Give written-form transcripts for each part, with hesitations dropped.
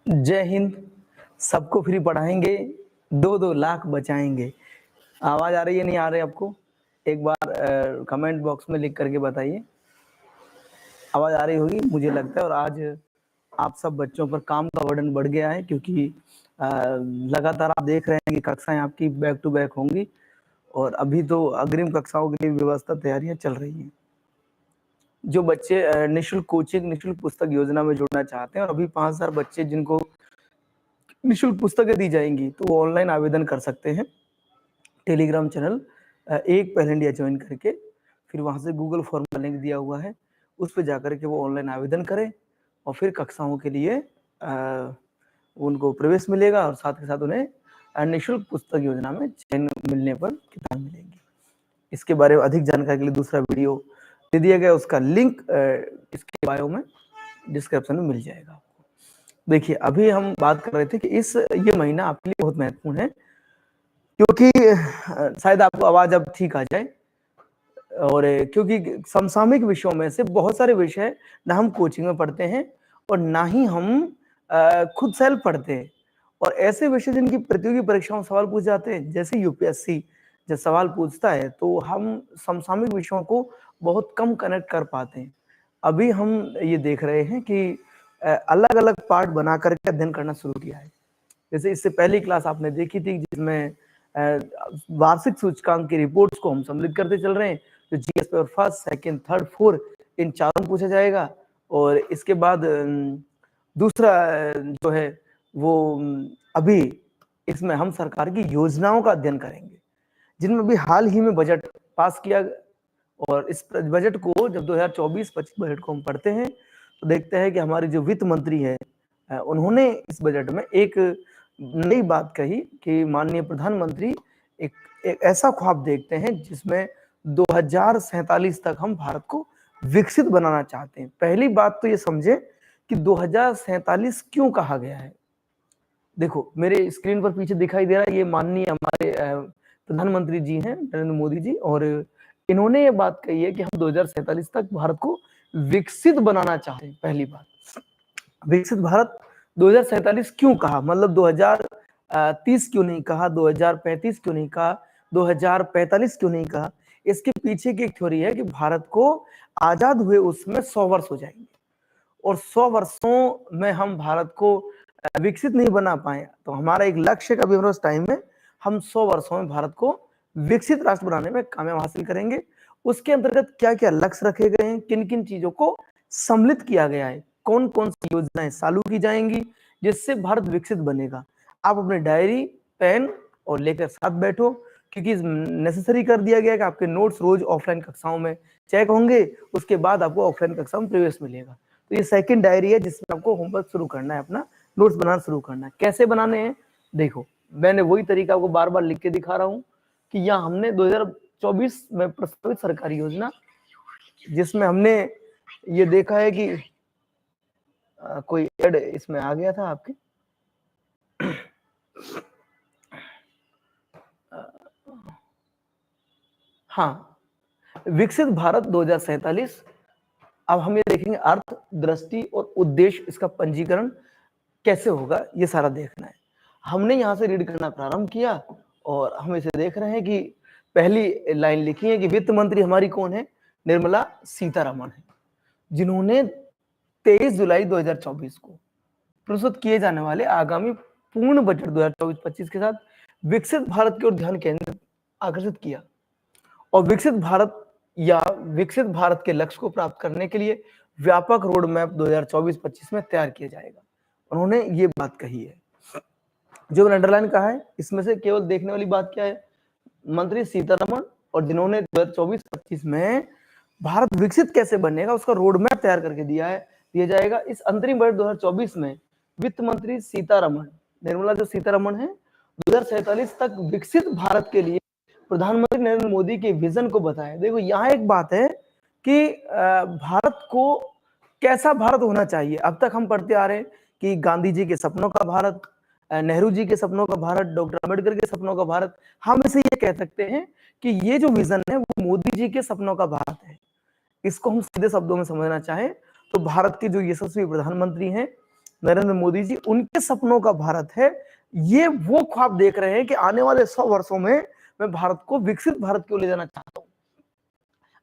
जय हिंद। सबको फ्री पढ़ाएंगे, 2-2 लाख बचाएंगे। आवाज आ रही है, नहीं आ रही आपको? एक बार कमेंट बॉक्स में लिख करके बताइए। आवाज आ रही होगी मुझे लगता है। और आज आप सब बच्चों पर काम का बर्डन बढ़ गया है, क्योंकि लगातार आप देख रहे हैं कि कक्षाएं आपकी बैक टू बैक होंगी और अभी तो अग्रिम कक्षाओं के लिए व्यवस्था तैयारियां चल रही हैं। जो बच्चे निःशुल्क कोचिंग, निःशुल्क पुस्तक योजना में जुड़ना चाहते हैं और अभी 5000 बच्चे जिनको निःशुल्क पुस्तकें दी जाएंगी, तो वो ऑनलाइन आवेदन कर सकते हैं। टेलीग्राम चैनल एक पहल इंडिया ज्वाइन करके, फिर वहाँ से गूगल फॉर्म का लिंक दिया हुआ है, उस पर जाकर के वो ऑनलाइन आवेदन करें और फिर कक्षाओं के लिए उनको प्रवेश मिलेगा और साथ के साथ उन्हें निःशुल्क पुस्तक योजना में चयन मिलने पर किताब मिलेगी। इसके बारे में अधिक जानकारी के लिए दूसरा वीडियो दे दिया गया, उसका लिंक इसके बायो में डिस्क्रिप्शन में मिल जाएगा। देखिए, अभी हम बात कर रहे थे कि ये महीना आपके लिए बहुत महत्वपूर्ण है, क्योंकि शायद आपको आवाज अब ठीक आ जाए। और क्योंकि समसामयिक विषयों में से बहुत सारे विषय ना हम कोचिंग में पढ़ते हैं और ना ही हम खुद सेल्फ पढ़ते हैं। और ऐसे विषय जिनकी प्रतियोगी परीक्षाओं में सवाल पूछ जाते हैं, जैसे यूपीएससी जब सवाल पूछता है, तो हम समसामयिक विषयों को बहुत कम कनेक्ट कर पाते हैं। अभी हम ये देख रहे हैं कि अलग अलग पार्ट बना करके अध्ययन करना शुरू किया है। जैसे इससे पहली क्लास आपने देखी थी, जिसमें वार्षिक सूचकांक की रिपोर्ट्स को हम सम्मिलित करते चल रहे हैं। तो GS paper first, second, third, fourth, इन चारों पूछा जाएगा। और इसके बाद दूसरा जो है वो अभी इसमें हम सरकार की योजनाओं का अध्ययन करेंगे, जिनमें अभी हाल ही में बजट पास किया। और इस बजट को जब 2024-25 बजट को हम पढ़ते हैं तो देखते हैं कि हमारी जो वित्त मंत्री है, उन्होंने इस बजट में एक नई बात कही कि माननीय प्रधानमंत्री एक ऐसा ख्वाब देखते हैं जिसमें 2047 तक हम भारत को विकसित बनाना चाहते हैं। पहली बात तो ये समझे कि 2047 क्यों कहा गया है। देखो, मेरे स्क्रीन पर पीछे दिखाई दे रहा है, ये माननीय हमारे प्रधानमंत्री जी हैं, नरेंद्र मोदी जी, और इन्होंने ये बात कही है कि हम 2047 तक भारत को विकसित बनाना चाहते हैं। पहली बात, विकसित भारत 2047 क्यों कहा, मतलब 2030 क्यों नहीं कहा, 2035 क्यों नहीं कहा, 2045 क्यों नहीं कहा? इसके पीछे की एक थ्योरी है कि भारत को आजाद हुए उसमें 100 वर्ष हो जाएंगे और 100 वर्षों में हम भारत को विकसित नहीं बना पाए, तो हमारा एक लक्ष्य का भी टाइम में हम 100 वर्षों में भारत को विकसित राष्ट्र बनाने में कामयाब हासिल करेंगे। उसके अंतर्गत क्या क्या लक्ष्य रखे गए हैं, किन किन चीजों को सम्मिलित किया गया है, कौन कौन सी योजनाएं चालू की जाएंगी जिससे भारत विकसित बनेगा। आप अपने डायरी, पेन और लेकर साथ बैठो, क्योंकि नेसेसरी कर दिया गया है कि आपके नोट्स रोज ऑफलाइन कक्षाओं में चेक होंगे, उसके बाद आपको ऑफलाइन कक्षाओं में प्रवेश मिलेगा। तो ये सेकंड डायरी है जिसमें आपको होमवर्क शुरू करना है, अपना नोट्स बनाना शुरू करना है। कैसे बनाने हैं, देखो मैंने वही तरीका आपको बार बार लिख के दिखा रहा हूं कि यहाँ हमने 2024 में प्रस्तावित सरकारी योजना, जिसमें हमने ये देखा है कि कोई एड इसमें आ गया था आपके, हाँ, विकसित भारत 2047। अब हम ये देखेंगे अर्थ, दृष्टि और उद्देश्य, इसका पंजीकरण कैसे होगा, ये सारा देखना है। हमने यहाँ से रीड करना प्रारंभ किया और हम इसे देख रहे हैं कि पहली लाइन लिखी है कि वित्त मंत्री हमारी कौन है, निर्मला सीतारमण है, जिन्होंने 23 जुलाई 2024 को प्रस्तुत किए जाने वाले आगामी पूर्ण बजट 2024-25 के साथ विकसित भारत की ओर ध्यान केंद्रित आकर्षित किया और विकसित भारत के लक्ष्य को प्राप्त करने के लिए व्यापक रोड मैप 2024-25 में तैयार किया जाएगा। उन्होंने ये बात कही है, जो मैंने अंडरलाइन कहा है, इसमें से केवल देखने वाली बात क्या है, मंत्री सीतारमण, और जिन्होंने 2024-25 में भारत विकसित कैसे बनेगा उसका रोड मैप तैयार करके दिया जाएगा। इस अंतरिम बजट 2024 में वित्त मंत्री सीतारमण, निर्मला जो सीतारमण है, 2047 तक विकसित भारत के लिए प्रधानमंत्री नरेंद्र मोदी के विजन को बताया। देखो, यहाँ एक बात है कि भारत को कैसा भारत होना चाहिए। अब तक हम पढ़ते आ रहे हैं कि गांधी जी के सपनों का भारत, नेहरू जी के सपनों का भारत, डॉक्टर अम्बेडकर के सपनों का भारत। हम इसे ये कह सकते हैं कि ये जो विजन है वो मोदी जी के सपनों का भारत है। इसको हम सीधे शब्दों में समझना चाहें तो भारत के जो यशस्वी प्रधानमंत्री हैं, नरेंद्र मोदी जी, उनके सपनों का भारत है। ये वो ख्वाब देख रहे हैं कि आने वाले 100 वर्षों में मैं भारत को विकसित भारत की ओर ले जाना चाहता हूं।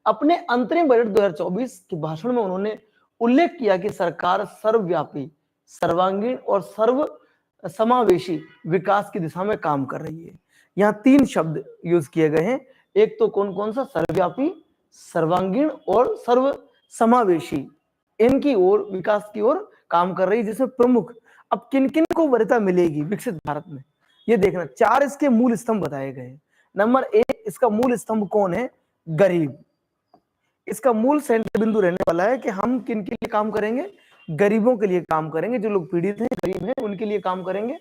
अपने अंतरिम बजट 2024 के भाषण में उन्होंने उल्लेख किया कि सरकार सर्वव्यापी, सर्वांगीण और सर्व समावेशी विकास की दिशा में काम कर रही है। यहाँ 3 शब्द यूज किए गए हैं। एक तो कौन कौन सा? सर्वव्यापी, सर्वांगीण और सर्व समावेशी, इनकी ओर, विकास की ओर काम कर रही है, जिसमें प्रमुख अब किन किन को वरीयता मिलेगी विकसित भारत में, ये देखना। 4 इसके मूल स्तंभ बताए गए हैं। नंबर 1, इसका मूल स्तंभ कौन है? गरीब। इसका मूल सेंटर बिंदु रहने वाला है कि हम किन के लिए काम करेंगे? गरीबों के लिए काम करेंगे, जो लोग पीड़ित हैं, गरीब हैं, उनके लिए काम करेंगे।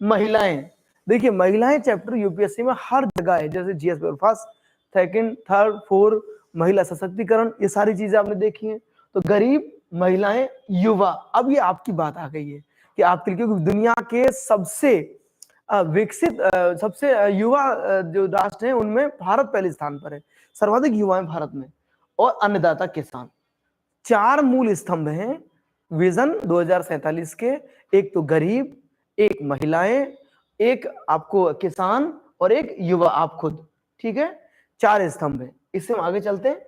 महिलाएं, देखिए महिलाएं चैप्टर यूपीएससी में हर जगह है, जैसे GS paper first, second, third, fourth, महिला सशक्तिकरण, ये सारी चीजें आपने देखी हैं। तो गरीब, महिलाएं, युवा, अब ये आपकी बात आ गई है कि आपके लिए, क्योंकि दुनिया के सबसे विकसित, सबसे युवा जो राष्ट्र हैं उनमें भारत पहले स्थान पर है, सर्वाधिक युवा है भारत में। और अन्नदाता किसान, 4 मूल स्तंभ हैं विजन 2047 के। एक तो गरीब, एक महिलाएं, एक आपको किसान और एक युवा, आप खुद। ठीक है, 4 स्तंभ है। इससे हम आगे चलते हैं।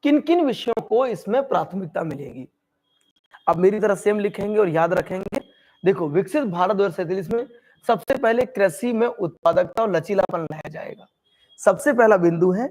किन किन विषयों को इसमें प्राथमिकता मिलेगी? अब मेरी तरह सेम लिखेंगे और याद रखेंगे। देखो, विकसित भारत 2047 में सबसे पहले कृषि में उत्पादकता और लचीलापन लाया जाएगा। सबसे पहला बिंदु है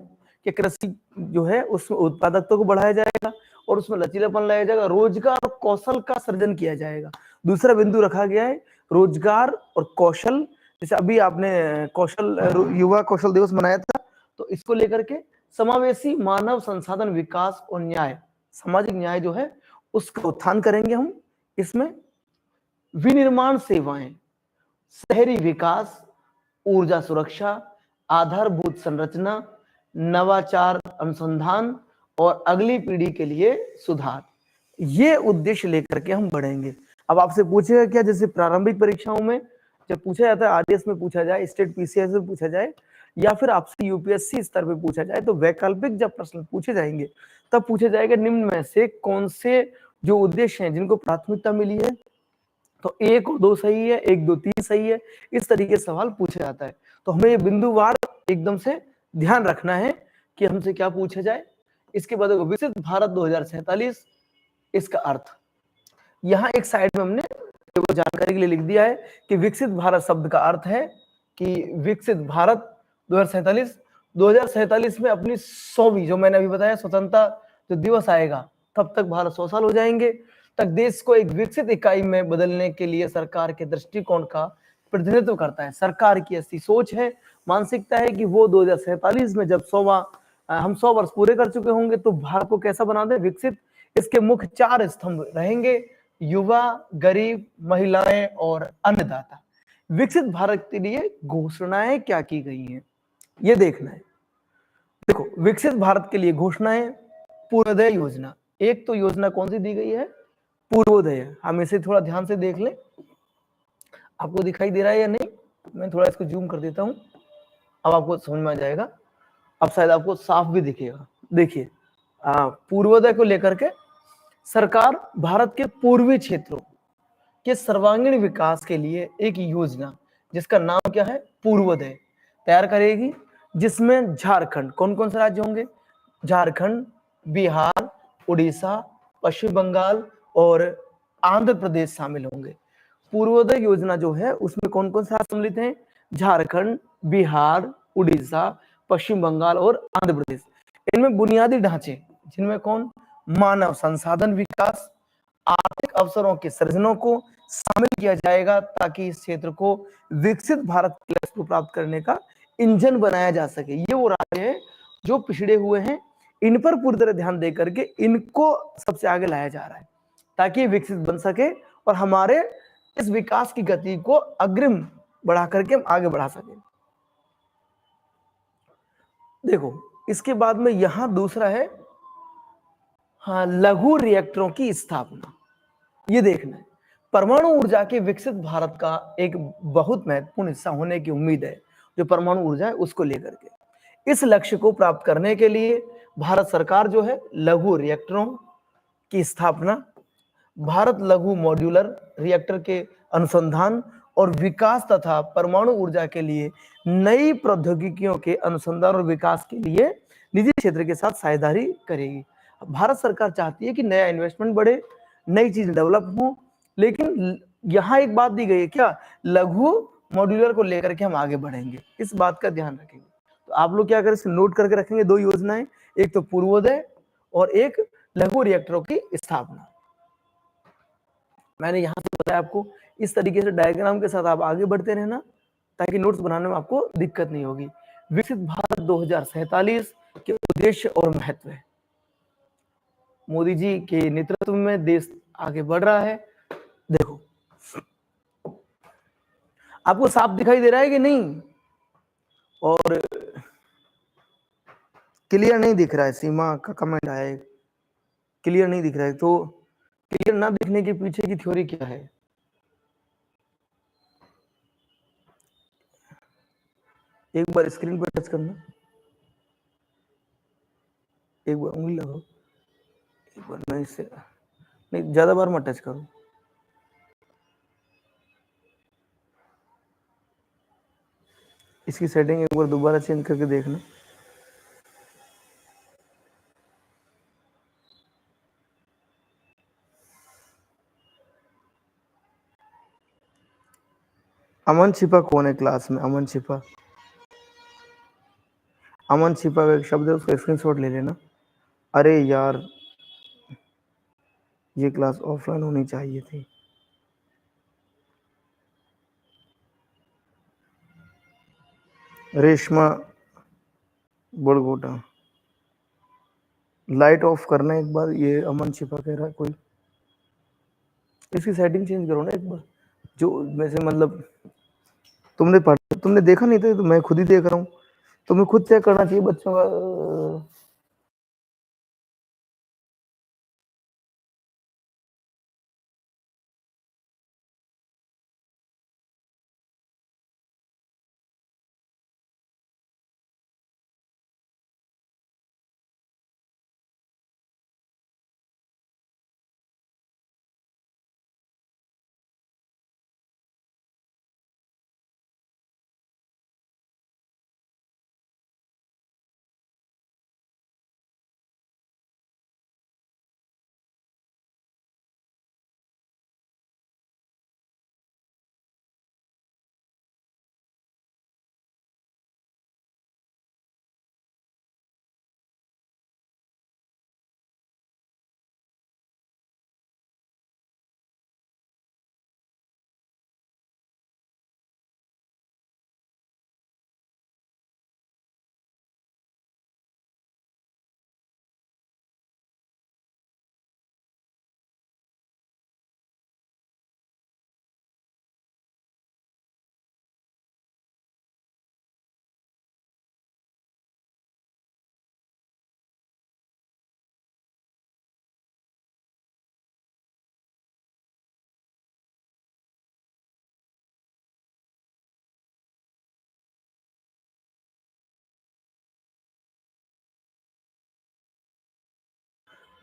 कि कृषि जो है उसमें उत्पादकता को बढ़ाया जाएगा और उसमें लचीलापन लाया जाएगा, रोजगार और कौशल का सृजन किया जाएगा। दूसरा बिंदु रखा गया है रोजगार और कौशल। जैसे अभी आपने कौशल, युवा कौशल दिवस मनाया था, तो इसको लेकर के समावेशी मानव संसाधन विकास और न्याय, सामाजिक न्याय जो है उसका उत्थान करेंगे हम। इसमें विनिर्माण सेवाएं, शहरी विकास, ऊर्जा सुरक्षा, आधारभूत संरचना, नवाचार, अनुसंधान और अगली पीढ़ी के लिए सुधार, ये उद्देश्य लेकर के हम बढ़ेंगे। अब आपसे पूछेगा क्या, जैसे प्रारंभिक परीक्षाओं में जब पूछा जाता है, आरडीएस में पूछा जाए, स्टेट पीसीएस में पूछा जाए, या फिर आपसे यूपीएससी स्तर पे पूछा जाए, तो वैकल्पिक जब प्रश्न पूछे जाएंगे तब पूछा जाएगा निम्न में से कौन से जो उद्देश्य हैं जिनको प्राथमिकता मिली है, तो 1 और 2 सही है, 1, 2, 3 सही है, इस तरीके से सवाल पूछा जाता है। तो हमें ये बिंदुवार एकदम से ध्यान रखना है कि हमसे क्या पूछा जाए। इसके बाद विकसित भारत 2047, इसका अर्थ यहाँ एक साइड में हमने वो जानकारी के लिए लिख दिया है कि विकसित भारत शब्द का अर्थ है कि विकसित भारत 2047 में अपनी 100वीं, जो मैंने अभी बताया, स्वतंत्रता जो दिवस आएगा तब तक भारत 100 साल हो जाएंगे, तक देश को एक विकसित इकाई में बदलने के लिए सरकार के दृष्टिकोण का प्रतिनिधित्व करता है। सरकार की ऐसी सोच है, मानसिकता है कि वो 2047 में जब हम 100 वर्ष पूरे कर चुके होंगे तो भारत को कैसा बना दे? विकसित। इसके मुख्य 4 स्तंभ रहेंगे, युवा, गरीब, महिलाएं और अन्नदाता। विकसित भारत के लिए घोषणाएं क्या की गई हैं, ये देखना है। देखो, विकसित भारत के लिए घोषणाएं, पूर्वोदय योजना, एक तो योजना कौन सी दी गई है? पूर्वोदय। हम इसे थोड़ा ध्यान से देख लें, आपको दिखाई दे रहा है या नहीं? मैं थोड़ा इसको जूम कर देता हूं, अब आपको समझ में आ जाएगा, अब शायद आपको साफ भी दिखेगा। देखिए, पूर्वोदय को लेकर के सरकार भारत के पूर्वी क्षेत्रों के सर्वांगीण विकास के लिए एक योजना, जिसका नाम क्या है? पूर्वोदय, तैयार करेगी, जिसमें झारखंड, कौन कौन से राज्य होंगे? झारखंड, बिहार, उड़ीसा, पश्चिम बंगाल और आंध्र प्रदेश शामिल होंगे। पूर्वोदय योजना जो है उसमें कौन कौन से राज्य सम्मिलित हैं? झारखंड, बिहार, उड़ीसा, पश्चिम बंगाल और आंध्र प्रदेश। इनमें बुनियादी ढांचे, जिनमें कौन? मानव संसाधन विकास, आर्थिक अवसरों के सृजनों को शामिल किया जाएगा, ताकि इस क्षेत्र को विकसित भारत के लक्ष्य को प्राप्त करने का इंजन बनाया जा सके। ये वो राज्य हैं जो पिछड़े हुए हैं, इन पर पूरी तरह ध्यान दे करके इनको सबसे आगे लाया जा रहा है, ताकि विकसित बन सके और हमारे इस विकास की गति को अग्रिम बढ़ा करके हम आगे बढ़ा सके। देखो, इसके बाद में यहां दूसरा है, हाँ, लघु रिएक्टरों की स्थापना। ये देखना है, परमाणु ऊर्जा के विकसित भारत का एक बहुत महत्वपूर्ण हिस्सा होने की उम्मीद है, जो परमाणु ऊर्जा है उसको लेकर के। इस लक्ष्य को प्राप्त करने के लिए भारत सरकार जो है लघु रिएक्टरों की स्थापना, भारत लघु मॉड्यूलर रिएक्टर के अनुसंधान और विकास तथा परमाणु ऊर्जा के लिए नई प्रौद्योगिकियों के अनुसंधान और विकास के लिए निजी क्षेत्र के साथ साझेदारी करेगी। भारत सरकार चाहती है कि नया इन्वेस्टमेंट बढ़े, नई चीज डेवलप हो, लेकिन यहाँ एक बात दी गई है क्या, लघु मॉड्यूलर को लेकर के हम आगे बढ़ेंगे, इस बात का ध्यान रखेंगे। तो आप लोग क्या करें, नोट करके रखेंगे दो योजनाएं, एक तो पूर्वोदय और एक लघु रिएक्टरों की स्थापना। मैंने यहां से बताया आपको, इस तरीके से डायग्राम के साथ आप आगे बढ़ते रहना ताकि नोट्स बनाने में आपको दिक्कत नहीं होगी। विकसित भारत 2047 के उद्देश्य और महत्व है। मोदी जी के नेतृत्व में देश आगे बढ़ रहा है। देखो आपको साफ दिखाई दे रहा है कि नहीं, और क्लियर नहीं दिख रहा है, सीमा का कमेंट आया है क्लियर नहीं दिख रहा है, तो क्लियर ना दिखने के पीछे की थ्योरी क्या है? एक बार स्क्रीन पर टच करना, एक बार उंगली लगाओ, एक बार मैं इससे नहीं, ज्यादा बार मत टच करो। इसकी सेटिंग एक बार दोबारा चेंज करके देखना। अमन छिपा कौन है क्लास में? अमन छिपा, अमन छिपा का एक शब्द है, उसका स्क्रीनशॉट ले लेना। अरे यार ये क्लास ऑफलाइन होनी चाहिए थी। रेशमा बड़गोटा, लाइट ऑफ करना एक बार, ये अमन छिपा कह रहा है कोई, इसकी सेटिंग चेंज करो ना एक बार। जो वैसे मतलब तुमने देखा नहीं था, तो मैं खुद ही देख रहा हूँ, तुम्हें खुद चेक करना चाहिए बच्चों का।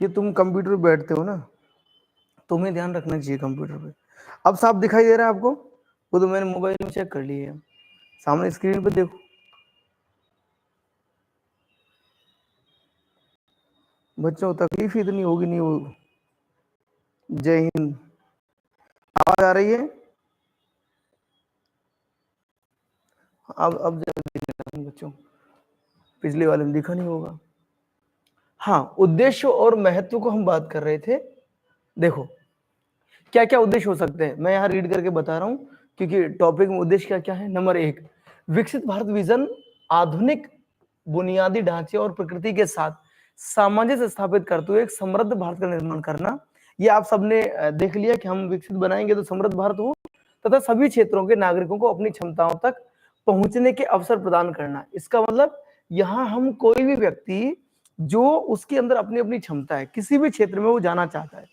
ये तुम कंप्यूटर पे बैठते हो ना, तुम्हें ध्यान रखना चाहिए कंप्यूटर पे। अब साफ दिखाई दे रहा है आपको? वो तो मैंने मोबाइल में चेक कर लिया है, सामने स्क्रीन पे देखो। बच्चों को तकलीफ ही इतनी होगी नहीं वो। जय हिंद, आवाज आ रही है? अब बच्चों, पिछले वाले में दिखा नहीं होगा। हाँ, उद्देश्य और महत्व को हम बात कर रहे थे। देखो क्या क्या उद्देश्य हो सकते हैं, मैं यहाँ रीड करके बता रहा हूँ क्योंकि टॉपिक में उद्देश्य क्या क्या है। नंबर 1, विकसित भारत विजन आधुनिक बुनियादी ढांचे और प्रकृति के साथ सामंजस्य स्थापित करते हुए एक समृद्ध भारत का निर्माण करना। ये आप सबने देख लिया कि हम विकसित बनाएंगे तो समृद्ध भारत हो, तथा सभी क्षेत्रों के नागरिकों को अपनी क्षमताओं तक पहुंचने के अवसर प्रदान करना। इसका मतलब यहाँ हम कोई भी व्यक्ति जो उसके अंदर अपनी अपनी क्षमता है, किसी भी क्षेत्र में वो जाना चाहता है,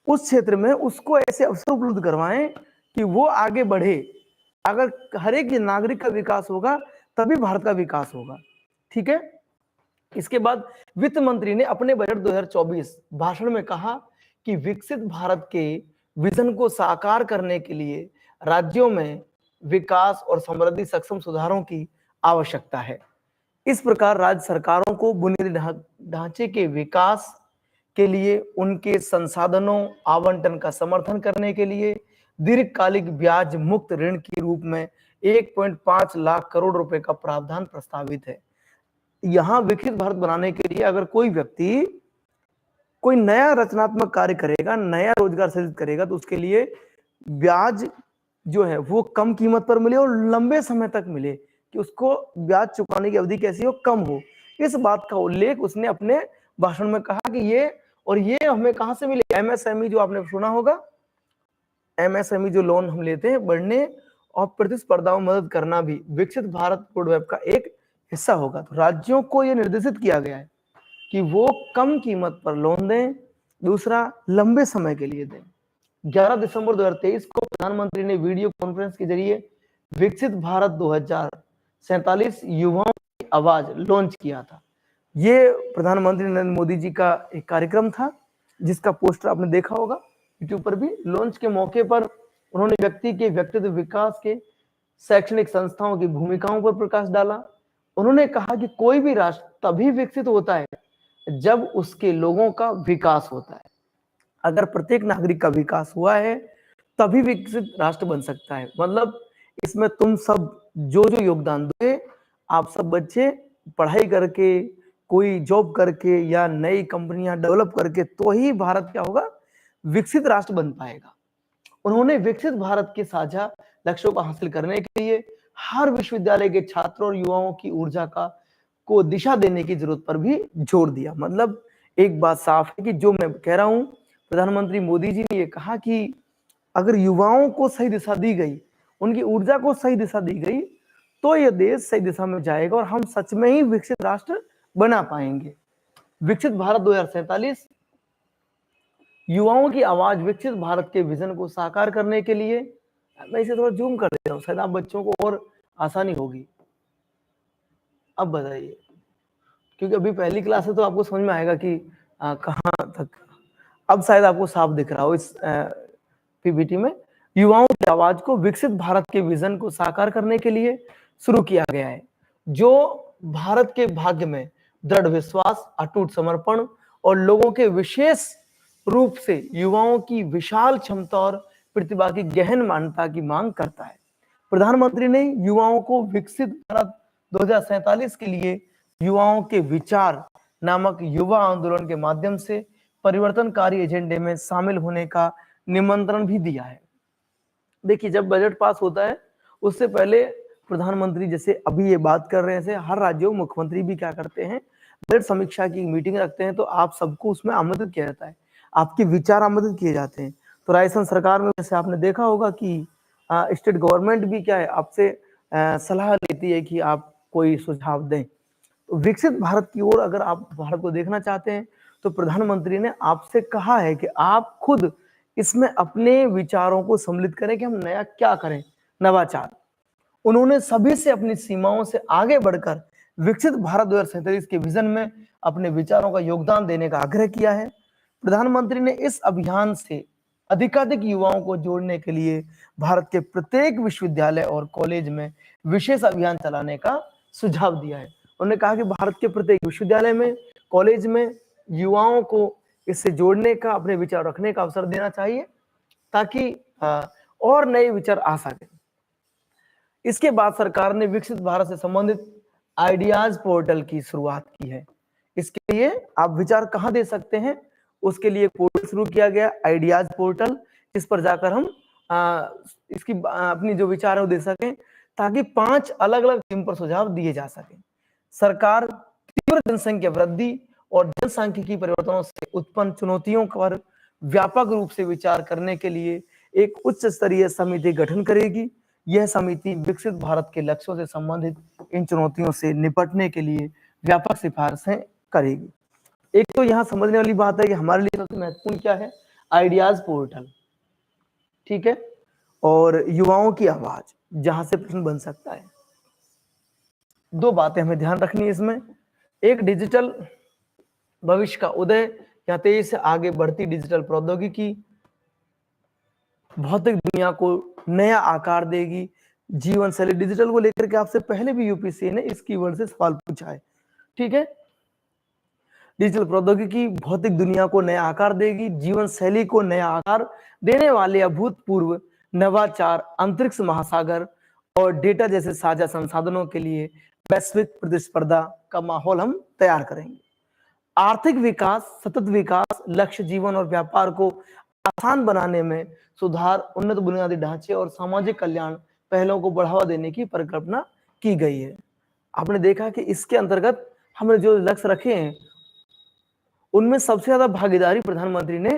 उस क्षेत्र में उसको ऐसे अवसर उपलब्ध करवाएं कि वो आगे बढ़े। अगर हर एक नागरिक का विकास होगा तभी भारत का विकास होगा। ठीक है, इसके बाद वित्त मंत्री ने अपने बजट 2024 भाषण में कहा कि विकसित भारत के विजन को साकार करने के लिए राज्यों में विकास और समृद्धि सक्षम सुधारों की आवश्यकता है। इस प्रकार राज्य सरकारों को बुनियादी ढांचे के विकास के लिए उनके संसाधनों आवंटन का समर्थन करने के लिए दीर्घकालिक ब्याज मुक्त ऋण के रूप में 1.5 लाख करोड़ रुपए का प्रावधान प्रस्तावित है। यहां विकसित भारत बनाने के लिए अगर कोई व्यक्ति कोई नया रचनात्मक कार्य करेगा, नया रोजगार सृजित करेगा, तो उसके लिए ब्याज जो है वो कम कीमत पर मिले और लंबे समय तक मिले, कि उसको ब्याज चुकाने की अवधि कैसी हो, कम हो। इस बात का उल्लेख उसने अपने भाषण में कहा कि ये हमें कहां से मिले, एमएसएमई जो आपने सुना होगा, एमएसएमई जो लोन हम लेते हैं बढ़ने और प्रतिस्पर्धा में मदद करना भी विकसित भारत रोडमैप का एक हिस्सा होगा। तो राज्यों को यह निर्देशित किया गया है कि वो कम कीमत पर लोन दें, दूसरा लंबे समय के लिए दें। 11 दिसंबर 2023 को प्रधानमंत्री ने वीडियो कॉन्फ्रेंस के जरिए विकसित भारत 2047 युवाओं की आवाज लॉन्च किया था। ये प्रधानमंत्री नरेंद्र मोदी जी का एक कार्यक्रम था जिसका पोस्टर आपने देखा होगा यूट्यूब पर भी। लॉन्च के मौके पर उन्होंने व्यक्ति के व्यक्तित्व विकास के शैक्षणिक संस्थाओं की भूमिकाओं पर प्रकाश डाला। उन्होंने कहा कि कोई भी राष्ट्र तभी विकसित होता है जब उसके लोगों का विकास होता है। अगर प्रत्येक नागरिक का विकास हुआ है तभी विकसित राष्ट्र बन सकता है। मतलब इसमें तुम सब जो जो योगदान दोगे, आप सब बच्चे पढ़ाई करके, कोई जॉब करके या नई कंपनियां डेवलप करके, तो ही भारत क्या होगा, विकसित राष्ट्र बन पाएगा। उन्होंने विकसित भारत के साझा लक्ष्यों को हासिल करने के लिए हर विश्वविद्यालय के छात्रों और युवाओं की ऊर्जा को दिशा देने की जरूरत पर भी जोर दिया। मतलब एक बात साफ है कि जो मैं कह रहा हूं, प्रधानमंत्री मोदी जी ने ये कहा कि अगर युवाओं को सही दिशा दी गई, उनकी ऊर्जा को सही दिशा दी गई, तो यह देश सही दिशा में जाएगा और हम सच में ही विकसित राष्ट्र बना पाएंगे। विकसित भारत 2047 युवाओं की आवाज विकसित भारत के विजन को साकार करने के लिए, मैं इसे थोड़ा जूम कर देता हूं, शायद आप बच्चों को और आसानी होगी। अब बताइए, क्योंकि अभी पहली क्लास है तो आपको समझ में आएगा कि कहां तक। अब शायद आपको साफ दिख रहा हो इस पीपीटी में। युवाओं की आवाज को विकसित भारत के विजन को साकार करने के लिए शुरू किया गया है, जो भारत के भाग्य में दृढ़ विश्वास, अटूट समर्पण और लोगों के विशेष रूप से युवाओं की विशाल क्षमता और प्रतिभा की गहन मान्यता की मांग करता है। प्रधानमंत्री ने युवाओं को विकसित भारत 2047 के लिए युवाओं के विचार नामक युवा आंदोलन के माध्यम से परिवर्तनकारी एजेंडे में शामिल होने का निमंत्रण भी दिया है। देखिए, जब बजट पास होता है उससे पहले प्रधानमंत्री, जैसे अभी ये बात कर रहे हैं, हर राज्यों मुख्यमंत्री भी क्या करते हैं, बजट समीक्षा की मीटिंग रखते हैं, तो आप सबको उसमें आमंत्रित किया जाता है, आपके विचार आमंत्रित किए जाते हैं। तो राजस्थान सरकार में जैसे आपने देखा होगा कि स्टेट गवर्नमेंट भी क्या है, आपसे सलाह लेती है कि आप कोई सुझाव दें। तो विकसित भारत की ओर अगर आप भारत को देखना चाहते हैं तो प्रधानमंत्री ने आपसे कहा है कि आप खुद इसमें अपने विचारों को सम्मिलित करें कि हम नया क्या करें, नवाचार। उन्होंने सभी से अपनी सीमाओं से आगे बढ़कर विकसित भारत 2047 के विजन में अपने विचारों का योगदान देने का आग्रह किया है। प्रधानमंत्री ने इस अभियान से अधिकाधिक युवाओं को जोड़ने के लिए भारत के प्रत्येक विश्वविद्यालय और कॉलेज में विशेष अभियान चलाने का सुझाव दिया है। उन्होंने कहा कि भारत के प्रत्येक विश्वविद्यालय में, कॉलेज में युवाओं को इससे जोड़ने का, अपने विचार रखने का अवसर देना चाहिए ताकि और नए विचार आ सके। इसके बाद सरकार ने विकसित भारत से संबंधित आइडियाज पोर्टल की शुरुआत की है। इसके लिए आप विचार कहां दे सकते हैं, उसके लिए पोर्टल शुरू किया गया, आइडियाज पोर्टल, इस पर जाकर हम इसकी अपनी जो विचार है वो दे सकें ताकि 5 अलग अलग थीम पर सुझाव दिए जा सके। सरकार तीव्र जनसंख्या वृद्धि और जनसांख्यिकी परिवर्तनों से उत्पन्न चुनौतियों पर व्यापक रूप से विचार करने के लिए एक उच्च स्तरीय समिति गठन करेगी। यह समिति विकसित भारत के लक्ष्यों से संबंधित इन चुनौतियों से निपटने के लिए व्यापक सिफारिशें करेगी। एक तो यहाँ समझने वाली बात है कि हमारे लिए सबसे महत्वपूर्ण क्या है, आइडियाज पोर्टल, ठीक है, और युवाओं की आवाज, जहां से प्रश्न बन सकता है। 2 बातें हमें ध्यान रखनी है इसमें एक डिजिटल भविष्य का उदय या तेजी से आगे बढ़ती डिजिटल प्रौद्योगिकी भौतिक दुनिया को नया आकार देगी। जीवन शैली डिजिटल को लेकर के आपसे पहले भी यूपीएससी ने इस कीवर्ड से सवाल पूछा है, ठीक है। डिजिटल प्रौद्योगिकी भौतिक दुनिया को नया आकार देगी, जीवन शैली को नया आकार देने वाले अभूतपूर्व नवाचार अंतरिक्ष महासागर और डेटा जैसे साझा संसाधनों के लिए वैश्विक प्रतिस्पर्धा का माहौल हम तैयार करेंगे। आर्थिक विकास, सतत विकास, लक्ष्य जीवन और व्यापार को आसान बनाने में सुधार, उन्नत बुनियादी ढांचे और सामाजिक कल्याण पहलों को बढ़ावा देने की परिकल्पना की गई है। आपने देखा कि इसके अंतर्गत हमने जो लक्ष्य रखे हैं उनमें सबसे ज्यादा भागीदारी प्रधानमंत्री ने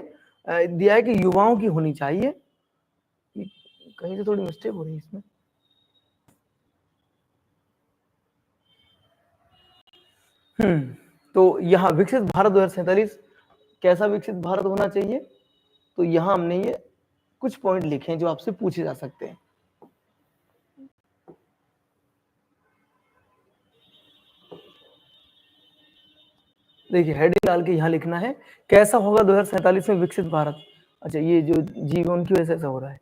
दिया है कि युवाओं की होनी चाहिए। कहीं से थोड़ी मिस्टेक हो रही है इसमें। तो यहाँ विकसित भारत 2047 कैसा विकसित भारत होना चाहिए, तो यहाँ हमने ये कुछ पॉइंट लिखे हैं जो आपसे पूछे जा सकते हैं। देखिए हेडिंग डाल के यहाँ लिखना है कैसा होगा 2047 में विकसित भारत। अच्छा, ये जो जीवन की वजह से ऐसा हो रहा है।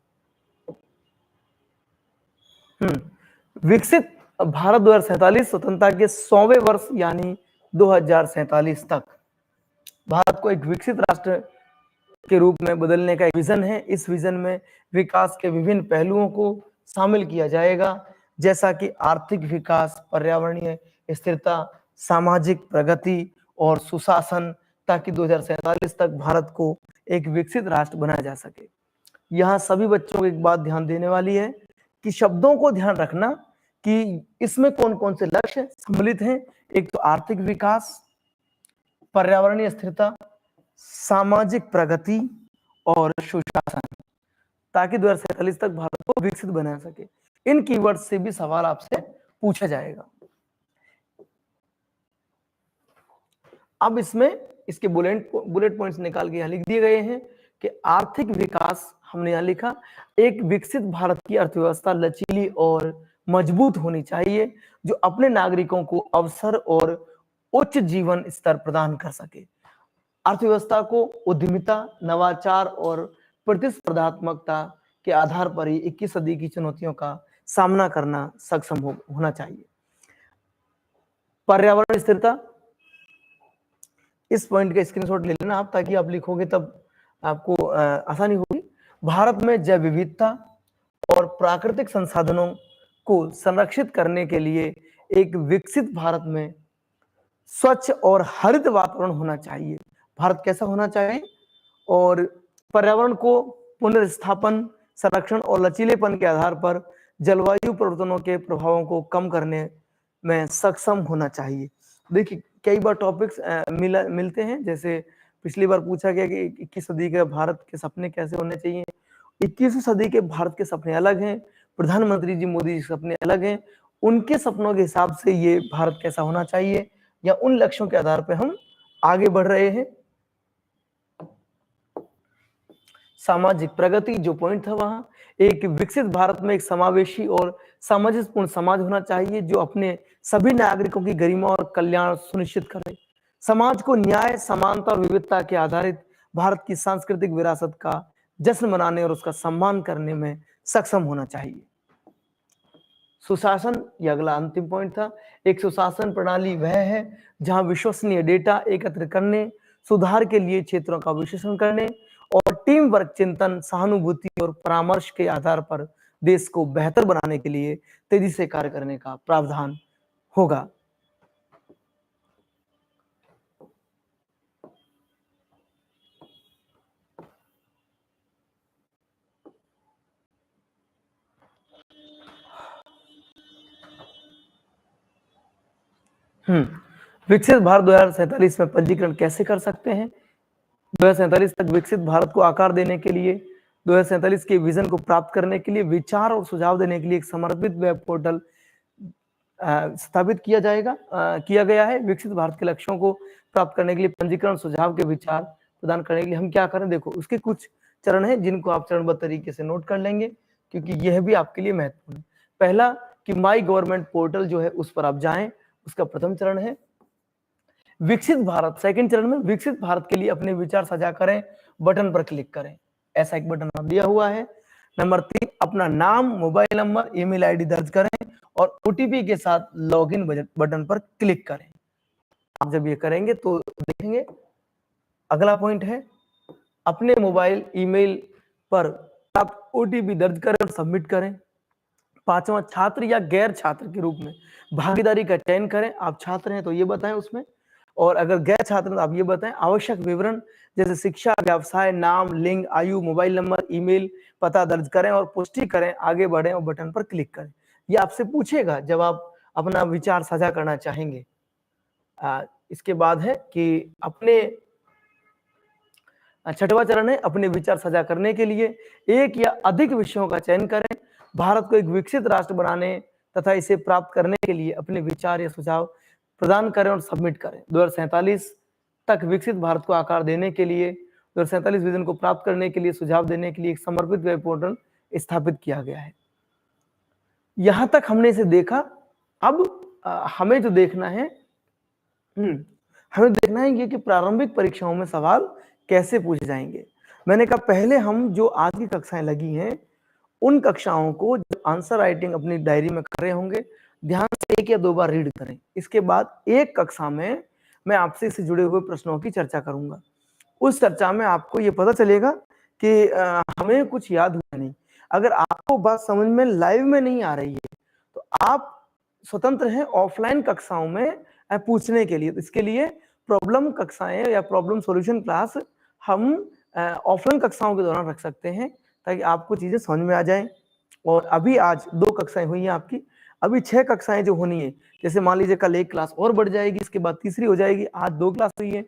विकसित भारत 2047 स्वतंत्रता के 100वें वर्ष यानी 2047 तक भारत को एक विकसित राष्ट्र के रूप में बदलने का एक विजन है। इस विजन में विकास के विभिन्न पहलुओं को शामिल किया जाएगा, जैसा कि आर्थिक विकास, पर्यावरणीय स्थिरता, सामाजिक प्रगति और सुशासन, ताकि 2047 तक भारत को एक विकसित राष्ट्र बनाया जा सके। यहाँ सभी बच्चों को एक बात ध्यान देने वाली है कि शब्दों को ध्यान रखना कि इसमें कौन कौन से लक्ष्य सम्मिलित हैं। एक तो आर्थिक विकास, पर्यावरणीय स्थिरता, सामाजिक प्रगति और सुशासन, ताकि 2047 तक भारत को विकसित बना सके। इन कीवर्ड से भी सवाल आपसे पूछा जाएगा। अब इसमें इसके बुलेट पॉइंट्स निकाल के यहां लिख दिए गए हैं कि आर्थिक विकास, हमने यहां लिखा, एक विकसित भारत की अर्थव्यवस्था लचीली और मजबूत होनी चाहिए जो अपने नागरिकों को अवसर और उच्च जीवन स्तर प्रदान कर सके। अर्थव्यवस्था को उद्यमिता, नवाचार और प्रतिस्पर्धात्मकता के आधार पर ही 21 सदी की चुनौतियों का सामना करना सक्षम होना चाहिए। पर्यावरण स्थिरता, इस पॉइंट का स्क्रीनशॉट ले लेना आप, ताकि आप लिखोगे तब आपको आसानी होगी। भारत में जैव विविधता और प्राकृतिक संसाधनों को संरक्षित करने के लिए एक विकसित भारत में स्वच्छ और हरित वातावरण होना चाहिए। भारत कैसा होना चाहिए, और पर्यावरण को पुनर्स्थापन, संरक्षण और लचीलेपन के आधार पर जलवायु परिवर्तनों के प्रभावों को कम करने में सक्षम होना चाहिए। देखिए कई बार टॉपिक्स मिलते हैं, जैसे पिछली बार पूछा गया कि 21 सदी के भारत के सपने कैसे होने चाहिए। 21वीं सदी के भारत के सपने अलग हैं, प्रधानमंत्री जी मोदी जी के सपने अलग हैं। उनके सपनों के हिसाब से ये भारत कैसा होना चाहिए या उन लक्ष्यों के आधार पर हम आगे बढ़ रहे हैं। सामाजिक प्रगति जो पॉइंट था वहां, एक विकसित भारत में एक समावेशी और सामंजस्यपूर्ण समाज होना चाहिए जो अपने सभी नागरिकों की गरिमा और कल्याण सुनिश्चित करे। समाज को न्याय, समानता और विविधता के आधारित भारत की सांस्कृतिक विरासत का जश्न मनाने और उसका सम्मान करने में सक्षम होना चाहिए। सुशासन, यह अगला अंतिम पॉइंट था। एक सुशासन प्रणाली वह है जहां विश्वसनीय डेटा एकत्र करने, सुधार के लिए क्षेत्रों का विश्लेषण करने और टीम वर्क, चिंतन, सहानुभूति और परामर्श के आधार पर देश को बेहतर बनाने के लिए तेजी से कार्य करने का प्रावधान होगा। विकसित भारत 2047 में पंजीकरण कैसे कर सकते हैं। 2047 तक विकसित भारत को आकार देने के लिए, 2047 के विजन को प्राप्त करने के लिए विचार और सुझाव देने के लिए एक समर्पित वेब पोर्टल स्थापित किया गया है। विकसित भारत के लक्ष्यों को प्राप्त करने के लिए पंजीकरण, सुझाव के विचार प्रदान करने के लिए हम क्या करें, देखो उसके कुछ चरण हैं जिनको आप चरणबद्ध तरीके से नोट कर लेंगे, क्योंकि यह भी आपके लिए महत्वपूर्ण है। पहला कि माई गवर्नमेंट पोर्टल जो है उस पर आप जाएं, उसका प्रथम चरण है। विकसित भारत, सेकंड चरण में विकसित भारत के लिए अपने विचार साझा करें, बटन पर क्लिक करें। ऐसा एक बटन दिया हुआ है। नंबर 3, अपना नाम, मोबाइल नंबर, ईमेल आईडी दर्ज करें और ओटीपी के साथ लॉगिन बटन पर क्लिक करें। आप जब ये करेंगे तो देखेंगे अगला पॉइंट है, अपने मोबाइल ईमेल पर आप ओटीपी दर्ज करें और सबमिट करें। 5वां, छात्र या गैर छात्र के रूप में भागीदारी का चयन करें। आप छात्र हैं तो ये बताएं उसमें, और अगर गैर छात्र तो आप ये बताएं। आवश्यक विवरण जैसे शिक्षा, व्यवसाय, नाम, लिंग, आयु, मोबाइल नंबर, ईमेल पता दर्ज करें और पुष्टि करें, आगे बढ़ें और बटन पर क्लिक करें। ये आपसे पूछेगा जब आप अपना विचार साझा करना चाहेंगे। इसके बाद है कि अपने 6वां चरण है, अपने विचार साझा करने के लिए एक या अधिक विषयों का चयन करें। भारत को एक विकसित राष्ट्र बनाने तथा इसे प्राप्त करने के लिए अपने विचार या सुझाव प्रदान करें और सबमिट करें। 2047 तक विकसित भारत को आकार देने के लिए, 2047 विजन को प्राप्त करने के लिए सुझाव देने के लिए एक समर्पित वेब पोर्टल स्थापित किया गया है। यहां तक हमने इसे देखा। अब हमें जो देखना है, हमें देखना है ये कि प्रारंभिक परीक्षाओं में सवाल कैसे पूछे जाएंगे। मैंने कहा पहले हम जो आज की कक्षाएं लगी हैं उन कक्षाओं को जब आंसर राइटिंग अपनी डायरी में कर रहे होंगे, ध्यान से 1 या 2 बार रीड करें। इसके बाद एक कक्षा में मैं आपसे इससे जुड़े हुए प्रश्नों की चर्चा करूंगा। उस चर्चा में आपको ये पता चलेगा कि हमें कुछ याद हुआ नहीं। अगर आपको बात समझ में लाइव में नहीं आ रही है तो आप स्वतंत्र हैं ऑफलाइन कक्षाओं में पूछने के लिए। इसके लिए प्रॉब्लम कक्षाएं या प्रॉब्लम सॉल्यूशन क्लास हम ऑफलाइन कक्षाओं के दौरान रख सकते हैं ताकि आपको चीजें समझ में आ जाएं। और अभी आज 2 कक्षाएं हुई हैं आपकी, अभी 6 कक्षाएं जो होनी है। जैसे मान लीजिए कल 1 क्लास और बढ़ जाएगी, इसके बाद तीसरी हो जाएगी। आज 2 क्लास हुई है,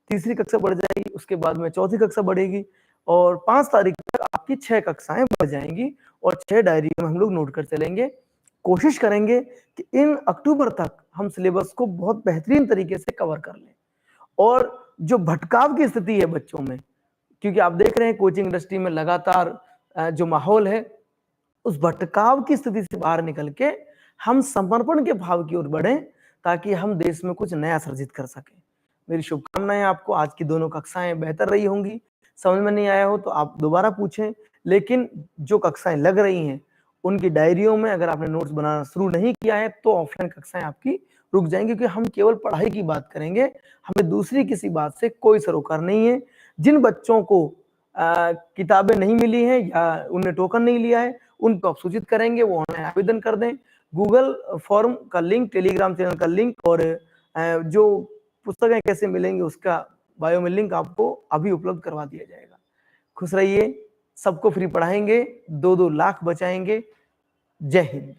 तीसरी कक्षा बढ़ जाएगी, उसके बाद में चौथी कक्षा बढ़ेगी और 5 तारीख तक आपकी 6 कक्षाएं बढ़ जाएंगी और 6 डायरी में हम लोग नोट कर चलेंगे। कोशिश करेंगे कि इन अक्टूबर तक हम सिलेबस को बहुत बेहतरीन तरीके से कवर कर लें। और जो भटकाव की स्थिति है बच्चों में, क्योंकि आप देख रहे हैं कोचिंग इंडस्ट्री में लगातार जो माहौल है, उस भटकाव की स्थिति से बाहर निकल के हम समर्पण के भाव की ओर बढ़ें ताकि हम देश में कुछ नया सर्जित कर सकें। मेरी शुभकामनाएं आपको। आज की दोनों कक्षाएं बेहतर रही होंगी। समझ में नहीं आया हो तो आप दोबारा पूछें, लेकिन जो कक्षाएं लग रही हैं उनकी डायरियों में अगर आपने नोट्स बनाना शुरू नहीं किया है तो ऑफलाइन कक्षाएं आपकी रुक जाएंगी, क्योंकि हम केवल पढ़ाई की बात करेंगे, हमें दूसरी किसी बात से कोई सरोकार नहीं है। जिन बच्चों को किताबें नहीं मिली हैं या उन्हें टोकन नहीं लिया है उनको आप सूचित करेंगे, वो ऑनलाइन आवेदन कर दें। गूगल फॉर्म का लिंक, टेलीग्राम चैनल का लिंक और जो पुस्तकें कैसे मिलेंगी उसका बायो में लिंक आपको अभी उपलब्ध करवा दिया जाएगा। खुश रहिए, सबको फ्री पढ़ाएंगे, 2-2 लाख बचाएंगे। जय हिंद।